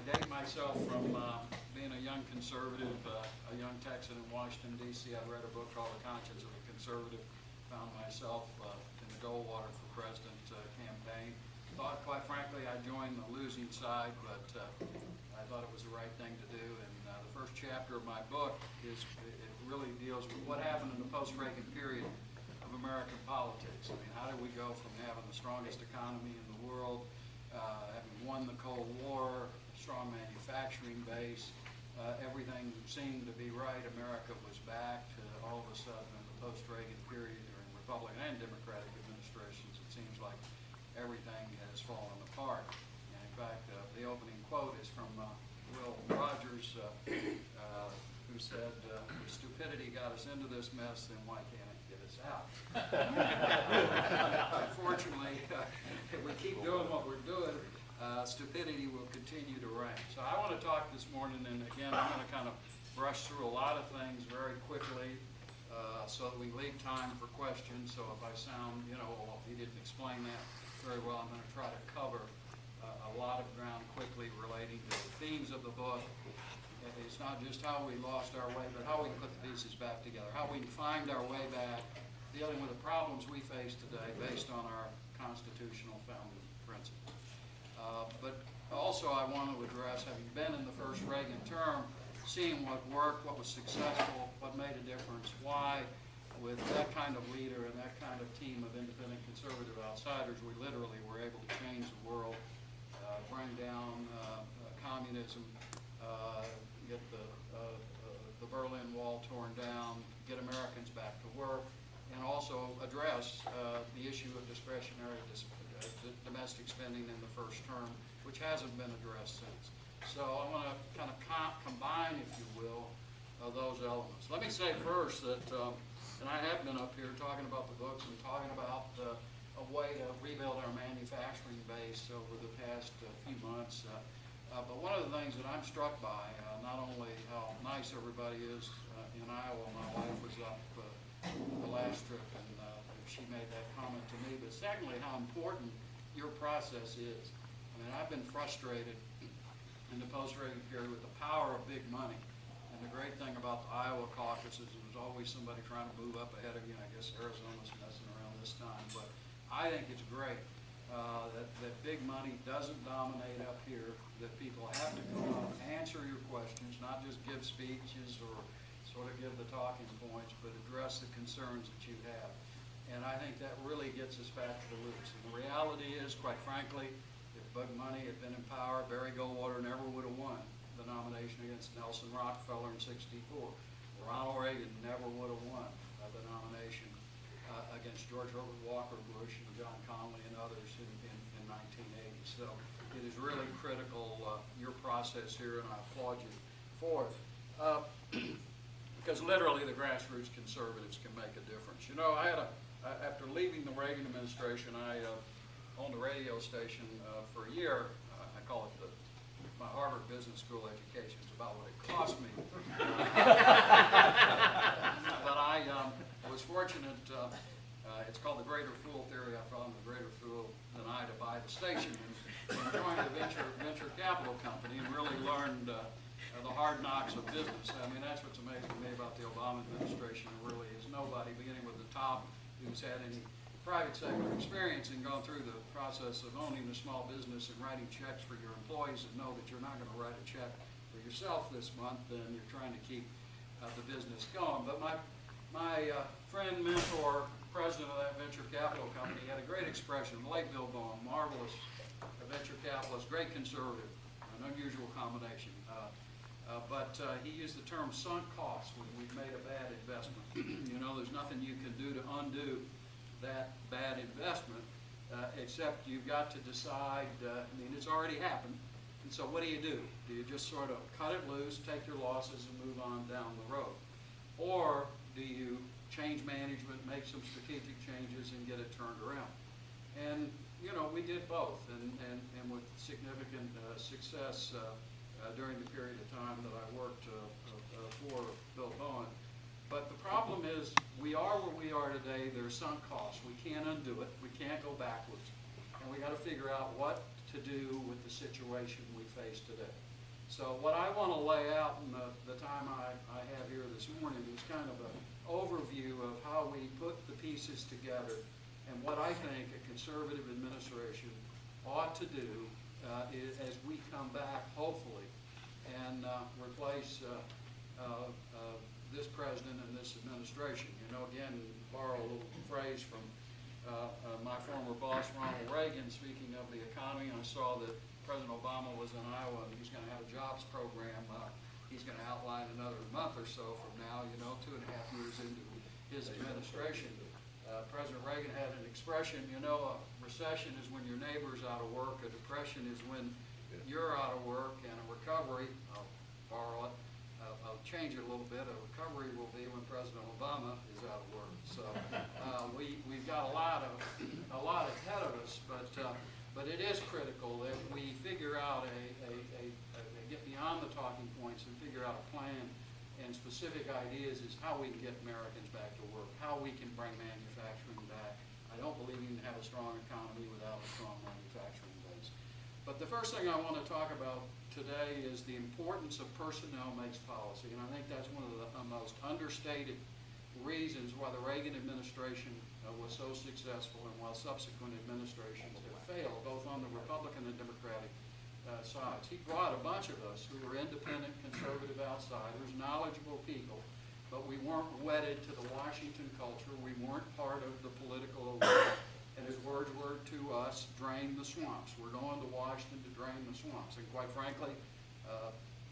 date myself from being a young conservative, a young Texan in Washington, D.C. I read a book called The Conscience of a Conservative, found myself in the Goldwater for President campaign. Thought, quite frankly, I joined the losing side, but I thought it was the right thing to do. And the first chapter of my book it really deals with what happened in the post-Reagan period of American politics. I mean, how did we go from having the strongest economy in the world, having won the Cold War, strong manufacturing base, everything seemed to be right. America was back to all of a sudden in the post-Reagan period during Republican and Democratic administrations. It seems like everything has fallen apart. And in fact, the opening quote is from Will Rogers, who said, if stupidity got us into this mess, then why can't it get us out? Unfortunately, if we keep doing what we're doing, stupidity will continue to reign. So I want to talk this morning, and again, I'm going to kind of brush through a lot of things very quickly so that we leave time for questions. So if I sound, well, he didn't explain that very well, I'm going to try to cover a lot of ground quickly relating to the themes of the book. It's not just how we lost our way, but how we put the pieces back together, how we find our way back, dealing with the problems we face today based on our constitutional founding principles. But also I want to address, having been in the first Reagan term, seeing what worked, what was successful, what made a difference, why with that kind of leader and that kind of team of independent conservative outsiders, we literally were able to change the world, bring down communism, get the Berlin Wall torn down, get Americans back to work, and also address the issue of discretionary domestic spending in the first term, which hasn't been addressed since. So I want to kind of combine, if you will, those elements. Let me say first that, and I have been up here talking about the books and talking about a way to rebuild our manufacturing base over the past few months. But one of the things that I'm struck by, not only how nice everybody is in Iowa, my wife was up the last trip and she made that comment to me, but secondly, how important your process is. I mean, I've been frustrated in the post-Reagan period with the power of big money. And the great thing about the Iowa caucuses, there's always somebody trying to move up ahead of you. I guess Arizona's messing around this time, but I think it's great that big money doesn't dominate up here, that people have to come up, answer your questions, not just give speeches or sort of give the talking points, but address the concerns that you have. And I think that really gets us back to the roots. And the reality is, quite frankly, if big money had been in power, Barry Goldwater never would have won the nomination against Nelson Rockefeller in '64. Ronald Reagan never would have won the nomination against George Herbert Walker Bush and John Connally and others in 1980. So it is really critical, your process here, and I applaud you for it. Because literally the grassroots conservatives can make a difference. I had after leaving the Reagan administration, I owned a radio station for a year. I call it my Harvard Business School education. It's about what it cost me. But I was fortunate, it's called the greater fool theory. I found the greater fool than I to buy the station and joined a venture capital company and really learned the hard knocks of business. I mean, that's what's amazing to me about the Obama administration. There really is nobody, beginning with the top, who's had any private sector experience and gone through the process of owning a small business and writing checks for your employees and know that you're not going to write a check for yourself this month, then you're trying to keep the business going. But my friend, mentor, president of that venture capital company had a great expression, the late Bill Bowen, marvelous venture capitalist, great conservative, an unusual combination. But he used the term sunk costs when we've made a bad investment. There's nothing you can do to undo that bad investment, except you've got to decide, it's already happened, and so what do? Do you just sort of cut it loose, take your losses, and move on down the road? Or do you change management, make some strategic changes, and get it turned around? And, we did both, and with significant success during the period of time that I worked for Bill Bowen. But the problem is, we are where we are today. There's sunk costs. We can't undo it. We can't go backwards. And we got to figure out what to do with the situation we face today. So what I want to lay out in the time I have here this morning is kind of an overview of how we put the pieces together and what I think a conservative administration ought to do is, as we come back, hopefully, and replace this president and this administration. You know, again, borrow a little phrase from my former boss, Ronald Reagan, speaking of the economy. I saw that President Obama was in Iowa and he's going to have a jobs program. He's going to outline another month or so from now, you know, 2.5 years into his administration. President Reagan had an expression, you know, a recession is when your neighbor's out of work, a depression is when you're out of work, and a recovery, I'll borrow it, I'll change it a little bit, a recovery will be when President Obama is out of work. So we've got a lot ahead of us, but it is critical that we figure out get beyond the talking points and figure out a plan and specific ideas is how we can get Americans back to work, how we can bring manufacturing back. I don't believe you can have a strong economy without a strong manufacturing base. But the first thing I want to talk about today is the importance of personnel makes policy, and I think that's one of the most understated reasons why the Reagan administration was so successful and why subsequent administrations have failed, both on the Republican and Democratic sides. He brought a bunch of us who were independent, conservative outsiders, knowledgeable people, but we weren't wedded to the Washington culture. We weren't part of the political elite. And his words were to us, drain the swamps. We're going to Washington to drain the swamps. And quite frankly,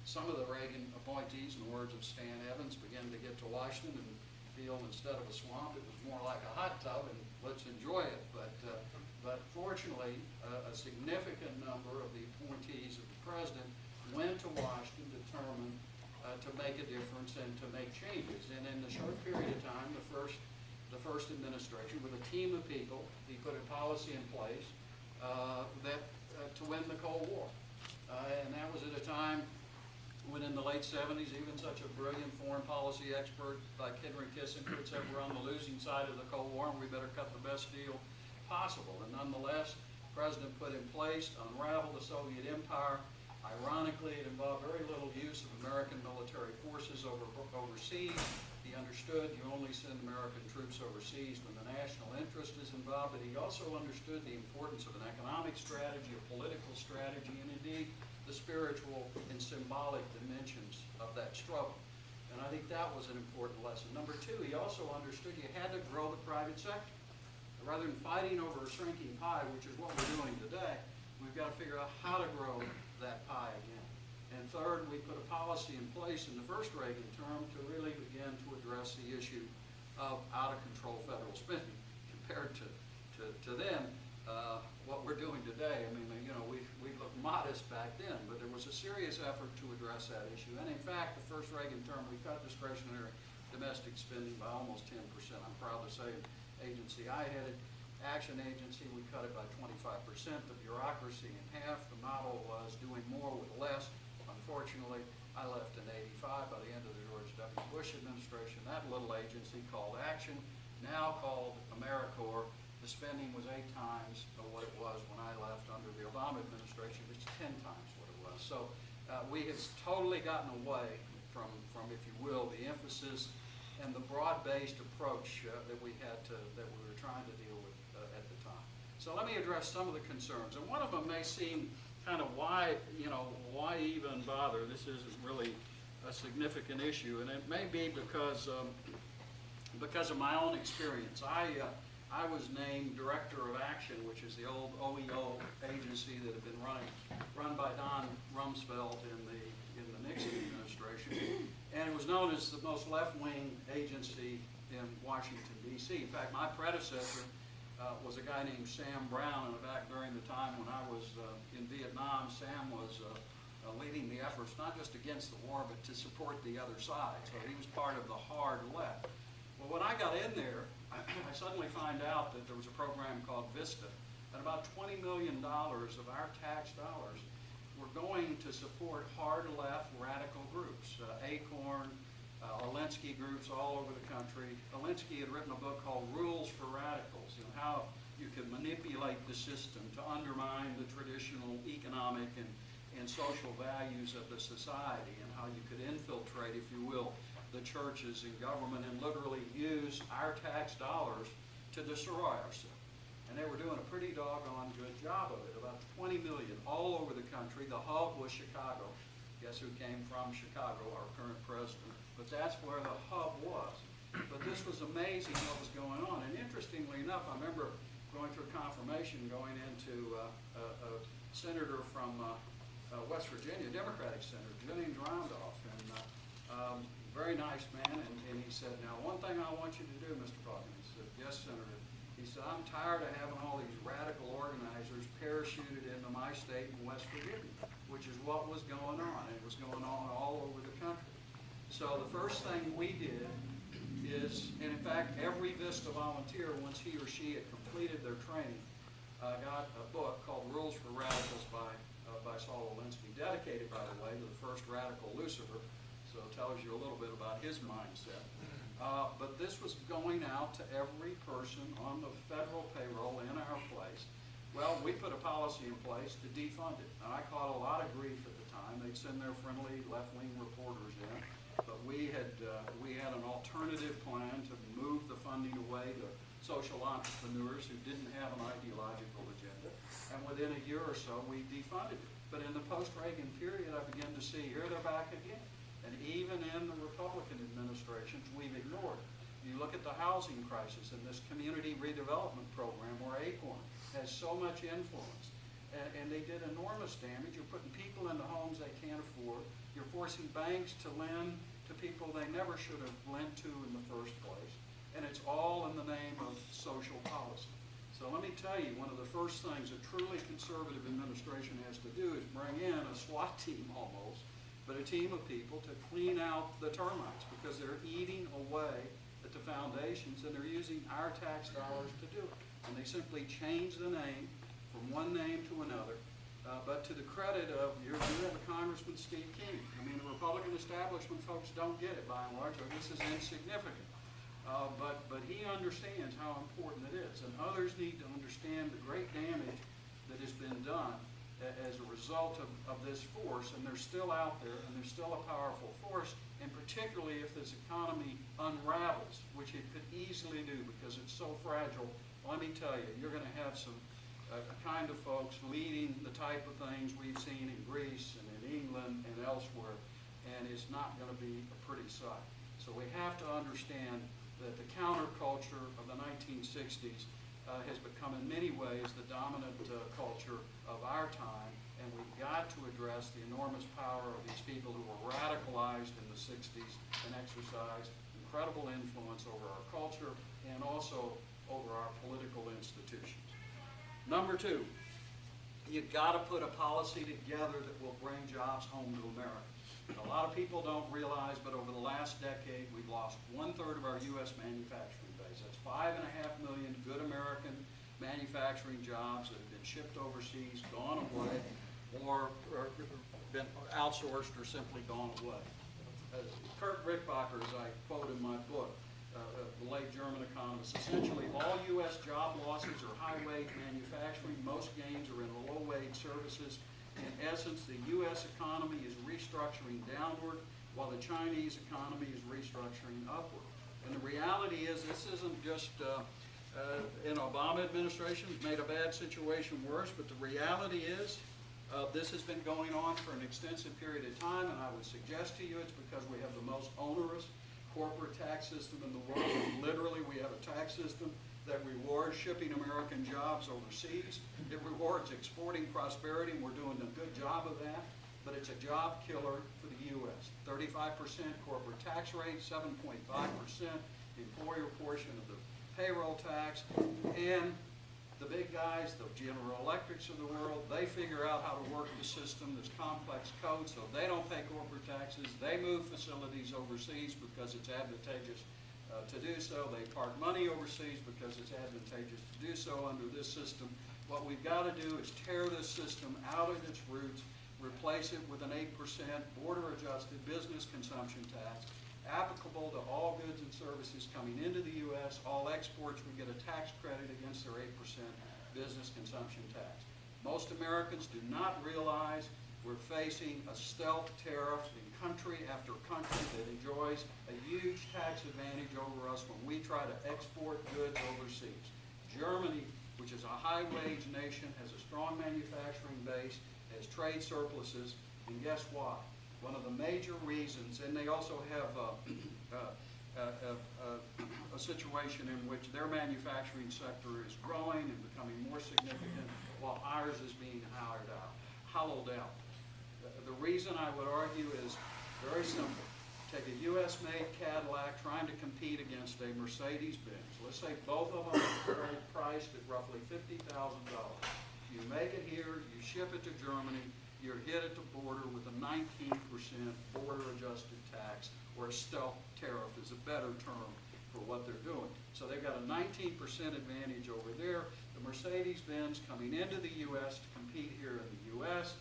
some of the Reagan appointees, in the words of Stan Evans, began to get to Washington and feel instead of a swamp, it was more like a hot tub, and let's enjoy it. But fortunately, a significant number of the appointees of the president went to Washington determined to make a difference and to make changes. And in the short period of time, the first administration, with a team of people, he put a policy in place to win the Cold War. And that was at a time when in the late 70s, even such a brilliant foreign policy expert like Henry Kissinger had said we're on the losing side of the Cold War and we better cut the best deal possible. And nonetheless, the president put in place to unravel the Soviet empire. Ironically, it involved very little use of American military forces overseas. He understood you only send American troops overseas when the national interest is involved, but he also understood the importance of an economic strategy, a political strategy, and indeed the spiritual and symbolic dimensions of that struggle. And I think that was an important lesson. Number two, he also understood you had to grow the private sector. Rather than fighting over a shrinking pie, which is what we're doing today, we've got to figure out how to grow that pie again. And third, we put a policy in place in the first Reagan term to really begin to address the issue of out-of-control federal spending. Compared to then, what we're doing today, I mean, you know, we looked modest back then, but there was a serious effort to address that issue. And in fact, the first Reagan term, we cut discretionary domestic spending by almost 10%. I'm proud to say agency I headed, Action Agency, we cut it by 25%, the bureaucracy in half. The model was doing more with less. Unfortunately, I left in '85 by the end of the George W. Bush administration. That little agency called Action, now called AmeriCorps, the spending was 8 times what it was when I left under the Obama administration. It's 10 times what it was. So we have totally gotten away from, if you will, the emphasis and the broad-based approach that we were trying to deal with at the time. So let me address some of the concerns. And one of them may seem kind of why even bother? This isn't really a significant issue, and it may be because of my own experience. I was named Director of Action, which is the old OEO agency that had been run by Don Rumsfeld in the Nixon administration, and it was known as the most left-wing agency in Washington, D.C. In fact, my predecessor was a guy named Sam Brown, and back during the time when I was in Vietnam, Sam was leading the efforts not just against the war, but to support the other side. So he was part of the hard left. Well, when I got in there, I suddenly find out that there was a program called VISTA, and about $20 million of our tax dollars were going to support hard left radical groups, Acorn, Alinsky groups all over the country. Alinsky had written a book called Rules for Radicals, you know, how you can manipulate the system to undermine the traditional economic and and social values of the society, and how you could infiltrate, if you will, the churches and government and literally use our tax dollars to destroy ourselves. And they were doing a pretty doggone good job of it. About 20 million all over the country. The hub was Chicago. Guess who came from Chicago? Our current president. But that's where the hub was. But this was amazing what was going on. And interestingly enough, I remember going through confirmation, going into a senator from West Virginia, Democratic senator, James Randolph, and very nice man. And he said, "Now, one thing I want you to do, Mr. Pauken," he said, "Yes, Senator." He said, "I'm tired of having all these radical organizers parachuted into my state in West Virginia," which is what was going on. It was going on all over the country. So the first thing we did is, and in fact, every VISTA volunteer, once he or she had completed their training, got a book called Rules for Radicals by Saul Alinsky, dedicated, by the way, to the first radical Lucifer. So it tells you a little bit about his mindset. But this was going out to every person on the federal payroll in our place. Well, we put a policy in place to defund it. Now, I caught a lot of grief at the time. They'd send their friendly left-wing reporters in. But we had an alternative plan to move the funding away to social entrepreneurs who didn't have an ideological agenda. And within a year or so, we defunded it. But in the post-Reagan period, I began to see, here they're back again. And even in the Republican administrations, we've ignored it. You look at the housing crisis and this community redevelopment program where Acorn has so much influence. And they did enormous damage. You're putting people into homes they can't afford. You're forcing banks to lend to people they never should have lent to in the first place. And it's all in the name of social policy. So let me tell you, one of the first things a truly conservative administration has to do is bring in a SWAT team almost, but a team of people to clean out the termites, because they're eating away at the foundations and they're using our tax dollars to do it. And they simply change the name from one name to another. But to the credit of you have a Congressman Steve King. I mean, the Republican establishment folks don't get it by and large, or this is insignificant. But he understands how important it is, and others need to understand the great damage that has been done as a result of this force, and they're still out there, and they're still a powerful force, and particularly if this economy unravels, which it could easily do because it's so fragile. Let me tell you, you're going to have some kind of folks leading the type of things we've seen in Greece and in England and elsewhere, and it's not going to be a pretty sight. So we have to understand that the counterculture of the 1960s has become in many ways the dominant culture of our time, and we've got to address the enormous power of these people who were radicalized in the 60s and exercised incredible influence over our culture and also over our political institutions. Number two, you've got to put a policy together that will bring jobs home to America. A lot of people don't realize, but over the last decade, we've lost 1/3 of our U.S. manufacturing base. That's 5.5 million good American manufacturing jobs that have been shipped overseas, gone away, or been outsourced or simply gone away. Kurt Rickbacher, as I quote in my book, the late German economist, essentially all U.S. job losses are high-wage manufacturing. Most gains are in low-wage services. In essence, the U.S. economy is restructuring downward while the Chinese economy is restructuring upward. And the reality is this isn't just an Obama administration has made a bad situation worse, but the reality is this has been going on for an extensive period of time, and I would suggest to you it's because we have the most onerous corporate tax system in the world. Literally, we have a tax system that rewards shipping American jobs overseas. It rewards exporting prosperity, and we're doing a good job of that, but it's a job killer for the U.S. 35% corporate tax rate, 7.5% employer portion of the payroll tax, and the big guys, the General Electrics of the world, they figure out how to work the system, this complex code, so they don't pay corporate taxes. They move facilities overseas because it's advantageous to do so. They park money overseas because it's advantageous to do so under this system. What we've got to do is tear this system out at its roots, replace it with an 8% border-adjusted business consumption tax, applicable to all goods and services coming into the U.S. All exports would get a tax credit against their 8% business consumption tax. Most Americans do not realize We're facing a stealth tariff in country after country that enjoys a huge tax advantage over us when we try to export goods overseas. Germany, which is a high-wage nation, has a strong manufacturing base, has trade surpluses, and guess what? One of the major reasons, and they also have a situation in which their manufacturing sector is growing and becoming more significant while ours is being hollowed out. The reason I would argue is very simple. Take a U.S.-made Cadillac trying to compete against a Mercedes-Benz. Let's say both of them are priced at roughly $50,000. You make it here, you ship it to Germany, you're hit at the border with a 19% border-adjusted tax, or a stealth tariff is a better term for what they're doing. So they've got a 19% advantage over there. The Mercedes-Benz coming into the U.S. to compete here in the U.S.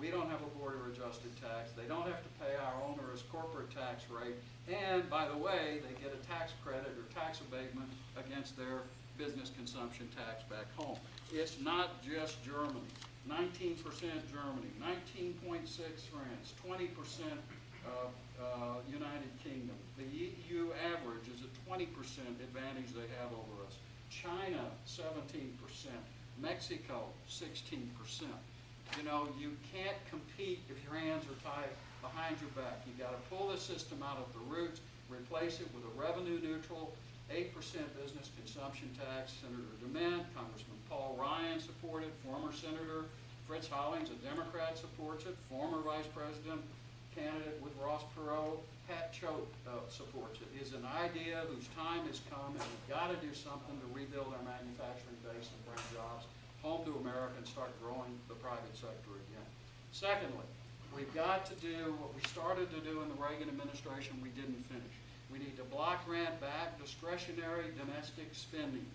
We don't have a border-adjusted tax. They don't have to pay our onerous corporate tax rate. And, by the way, they get a tax credit or tax abatement against their business consumption tax back home. It's not just Germany. 19% Germany, 19.6 France, 20% United Kingdom. The EU average is a 20% advantage they have over us. China, 17%. Mexico, 16%. You know, you can't compete if your hands are tied behind your back. You've got to pull the system out at the roots, replace it with a revenue-neutral 8% business consumption tax. Senator DeMint, Congressman Paul Ryan supported, former Senator Fritz Hollings, a Democrat, supports it, former Vice President candidate with Ross Perot, Pat Choate supports it. It's an idea whose time has come, and we've got to do something to rebuild our manufacturing base and bring jobs home to America and start growing the private sector again. Secondly, we've got to do what we started to do in the Reagan administration we didn't finish. We need to block grant back discretionary domestic spending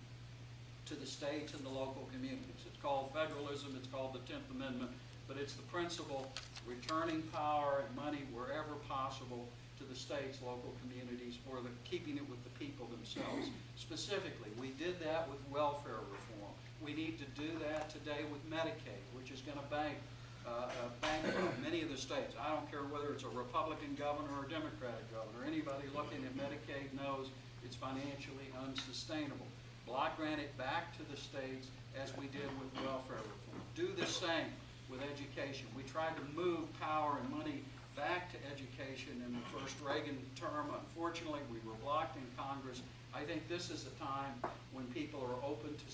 to the states and the local communities. It's called federalism, it's called the 10th Amendment, but it's the principle returning power and money wherever possible to the states, local communities, or keeping it with the people themselves. Specifically, we did that with welfare reform. We need to do that today with Medicaid, which is going to bankrupt many of the states. I don't care whether it's a Republican governor or a Democratic governor. Anybody looking at Medicaid knows it's financially unsustainable. Block grant it back to the states as we did with welfare reform. Do the same with education. We tried to move power and money back to education in the first Reagan term. Unfortunately, we were blocked in Congress. I think this is a time when people are open to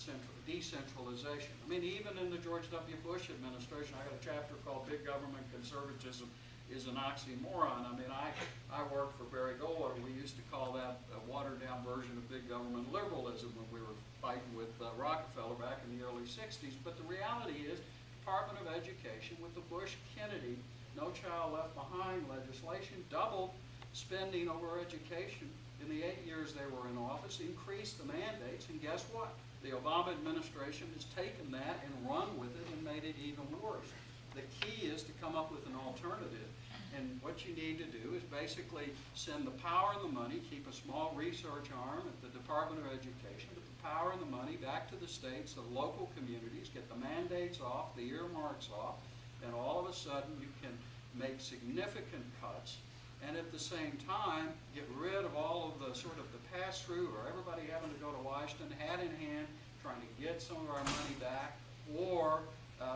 decentralization. I mean, even in the George W. Bush administration, I got a chapter called Big Government Conservatism is an Oxymoron. I mean, I worked for Barry Goldwater. We used to call that a watered-down version of big government liberalism when we were fighting with Rockefeller back in the early 60s. But the reality is, Department of Education with the Bush-Kennedy No Child Left Behind legislation doubled spending over education in the 8 years they were in office, increased the mandates, and guess what? The Obama administration has taken that and run with it and made it even worse. The key is to come up with an alternative, and what you need to do is basically send the power and the money, keep a small research arm at the Department of Education, but the power and the money back to the states, the local communities, get the mandates off, the earmarks off, and all of a sudden you can make significant cuts, and at the same time get rid of all of the sort of the pass-through or everybody having to go to Washington hat in hand trying to get some of our money back, or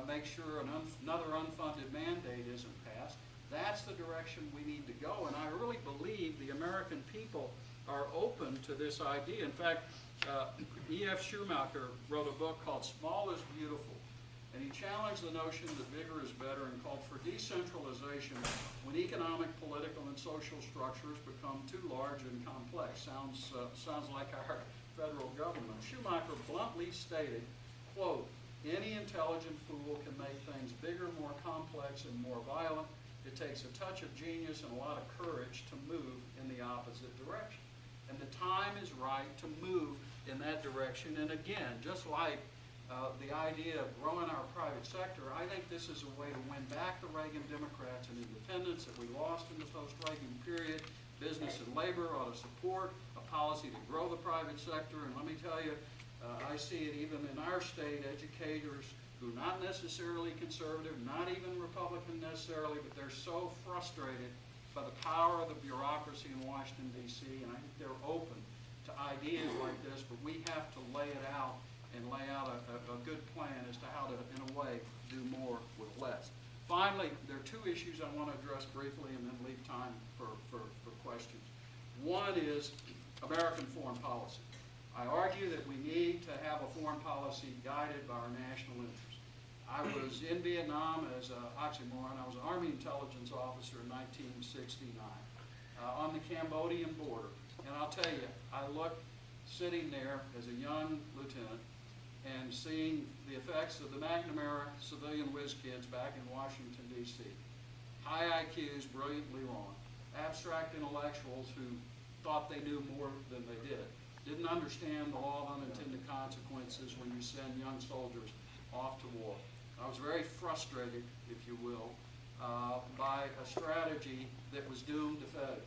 make sure another unfunded mandate isn't passed. That's the direction we need to go, and I really believe the American people are open to this idea. In fact, E.F. Schumacher wrote a book called Small is Beautiful, and he challenged the notion that bigger is better and called for decentralization when economic, political, and social structures become too large and complex. Sounds like our federal government. Schumacher bluntly stated, quote, "Any intelligent fool can make things bigger, more complex, and more violent. It takes a touch of genius and a lot of courage to move in the opposite direction." And the time is right to move in that direction. And again, just like the idea of growing our private sector, I think this is a way to win back the Reagan Democrats and independence that we lost in the post-Reagan period. Business and labor ought to support a policy to grow the private sector. And let me tell you, I see it even in our state, educators who are not necessarily conservative, not even Republican necessarily, but they're so frustrated by the power of the bureaucracy in Washington, D.C., and I think they're open to ideas like this, but we have to lay it out and lay out a good plan as to how to, in a way, do more with less. Finally, there are two issues I want to address briefly and then leave time for questions. One is American foreign policy. I argue that we need to have a foreign policy guided by our national interests. I was in Vietnam as an oxymoron. I was an Army intelligence officer in 1969 on the Cambodian border. And I'll tell you, I looked sitting there as a young lieutenant and seeing the effects of the McNamara civilian whiz kids back in Washington, D.C. High IQs, brilliantly wrong. Abstract intellectuals who thought they knew more than they did. Didn't understand the law of unintended consequences when you send young soldiers off to war. I was very frustrated, if you will, by a strategy that was doomed to failure.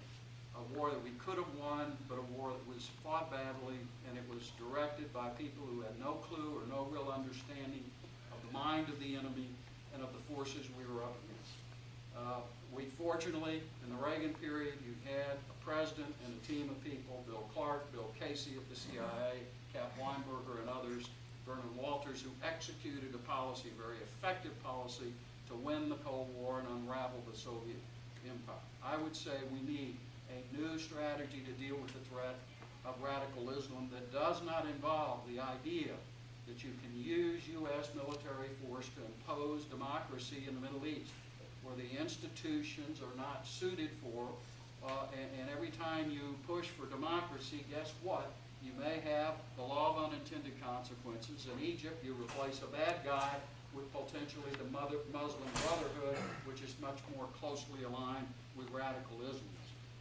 A war that we could have won, but a war that was fought badly, and it was directed by people who had no clue or no real understanding of the mind of the enemy and of the forces we were up against. We fortunately, in the Reagan period, you had a president and a team of people, Bill Clark, Bill Casey of the CIA, Cap Weinberger and others, Vernon Walters, who executed a policy, a very effective policy, to win the Cold War and unravel the Soviet empire. I would say we need a new strategy to deal with the threat of radical Islam that does not involve the idea that you can use U.S. military force to impose democracy in the Middle East, where the institutions are not suited for, and every time you push for democracy, guess what? You may have the law of unintended consequences. In Egypt, you replace a bad guy with potentially the Muslim Brotherhood, which is much more closely aligned with radical Islam.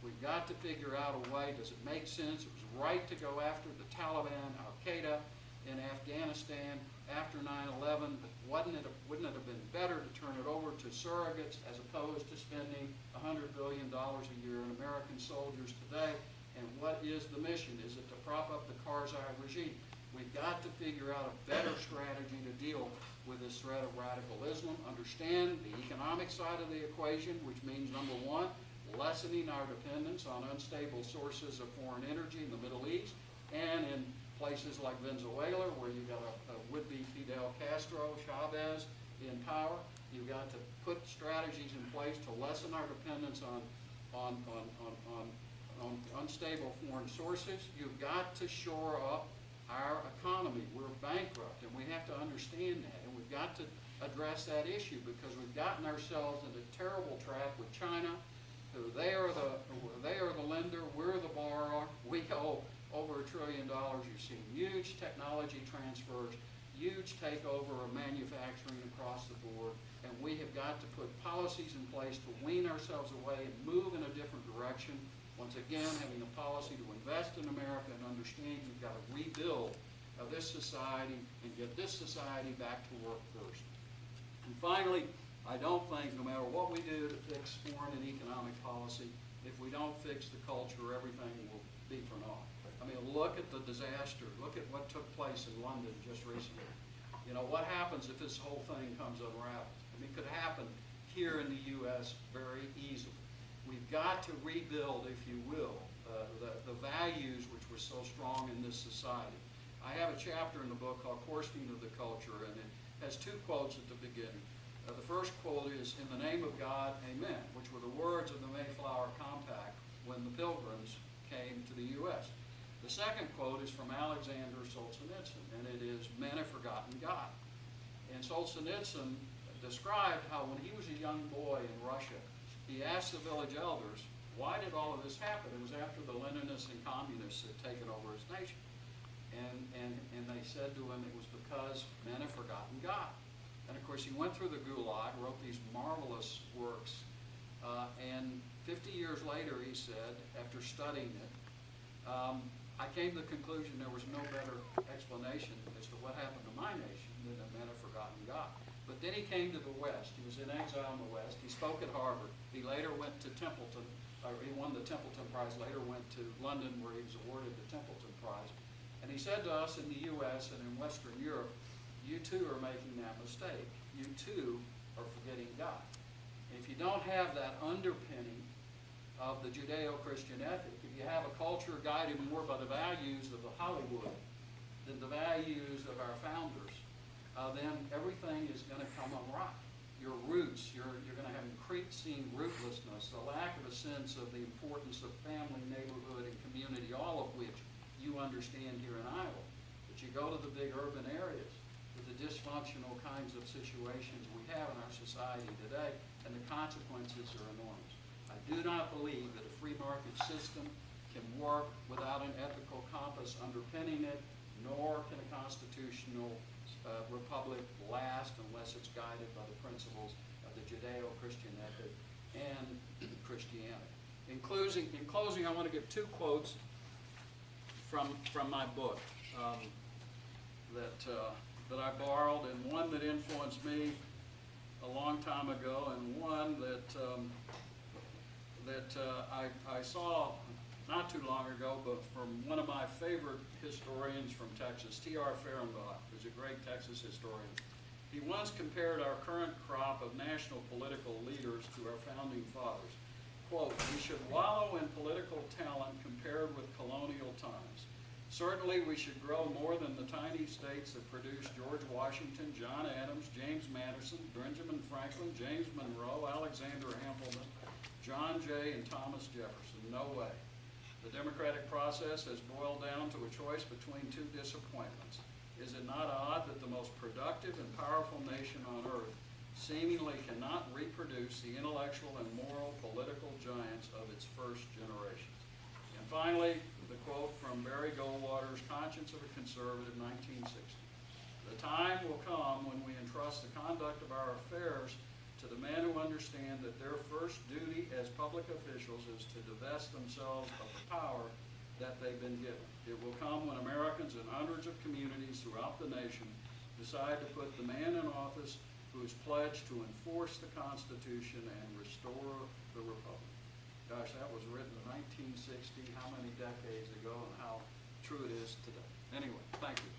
We've got to figure out a way. Does it make sense? It was right to go after the Taliban, Al-Qaeda in Afghanistan after 9/11, but wouldn't it have been better to turn it over to surrogates as opposed to spending $100 billion a year on American soldiers today? And what is the mission? Is it to prop up the Karzai regime? We've got to figure out a better strategy to deal with this threat of radical Islam, understand the economic side of the equation, which means, number one, lessening our dependence on unstable sources of foreign energy in the Middle East and in places like Venezuela, where you've got a would-be Fidel Castro, Chavez in power. You've got to put strategies in place to lessen our dependence on unstable foreign sources. You've got to shore up our economy. We're bankrupt, and we have to understand that, and we've got to address that issue because we've gotten ourselves into a terrible trap with China. They are the lender, we're the borrower. We owe over $1 trillion. You've seen huge technology transfers, huge takeover of manufacturing across the board, and we have got to put policies in place to wean ourselves away and move in a different direction. Once again, having a policy to invest in America and understand you've got to rebuild this society and get this society back to work first. And finally, I don't think, no matter what we do to fix foreign and economic policy, if we don't fix the culture, everything will be for naught. I mean, look at the disaster. Look at what took place in London just recently. You know, what happens if this whole thing comes unraveled? I mean, it could happen here in the U.S. very easily. We've got to rebuild, if you will, the values which were so strong in this society. I have a chapter in the book called Questioning of the Culture, and it has two quotes at the beginning. The first quote is, "In the name of God, amen," which were the words of the Mayflower Compact when the Pilgrims came to the U.S. The second quote is from Alexander Solzhenitsyn, and it is, "Men have forgotten God." And Solzhenitsyn described how when he was a young boy in Russia, he asked the village elders, why did all of this happen? It was after the Leninists and communists had taken over his nation. And they said to him it was because men have forgotten God. And of course he went through the Gulag, wrote these marvelous works, and 50 years later he said, after studying it, I came to the conclusion there was no better explanation as to what happened to my nation than that men have forgotten God. But then he came to the West. He was in exile in the West. He spoke at Harvard. He later went to Templeton. He won the Templeton Prize, later went to London where he was awarded the Templeton Prize. And he said to us in the U.S. and in Western Europe, you too are making that mistake. You too are forgetting God. If you don't have that underpinning of the Judeo-Christian ethic, if you have a culture guided more by the values of the Hollywood than the values of our founders, then everything is going to come unright. Your roots, you're going to have increasing rootlessness, a lack of a sense of the importance of family, neighborhood, and community, all of which you understand here in Iowa. But you go to the big urban areas with the dysfunctional kinds of situations we have in our society today, and the consequences are enormous. I do not believe that a free market system can work without an ethical compass underpinning it, nor can a constitutional republic last unless it's guided by the principles of the Judeo-Christian ethic and Christianity. In closing, I want to give two quotes from my book that I borrowed, and one that influenced me a long time ago, and one that I saw not too long ago, but from one of my favorite historians from Texas, T.R. Fehrenbach, who's a great Texas historian. He once compared our current crop of national political leaders to our founding fathers. Quote, "We should wallow in political talent compared with colonial times. Certainly we should grow more than the tiny states that produced George Washington, John Adams, James Madison, Benjamin Franklin, James Monroe, Alexander Hamilton, John Jay, and Thomas Jefferson. No way. The democratic process has boiled down to a choice between two disappointments. Is it not odd that the most productive and powerful nation on earth seemingly cannot reproduce the intellectual and moral political giants of its first generations?" And finally, the quote from Barry Goldwater's Conscience of a Conservative, 1960. "The time will come when we entrust the conduct of our affairs to the men who understand that their first duty as public officials is to divest themselves of the power that they've been given. It will come when Americans in hundreds of communities throughout the nation decide to put the man in office who is pledged to enforce the Constitution and restore the Republic." Gosh, that was written in 1960, how many decades ago, and how true it is today. Anyway, thank you.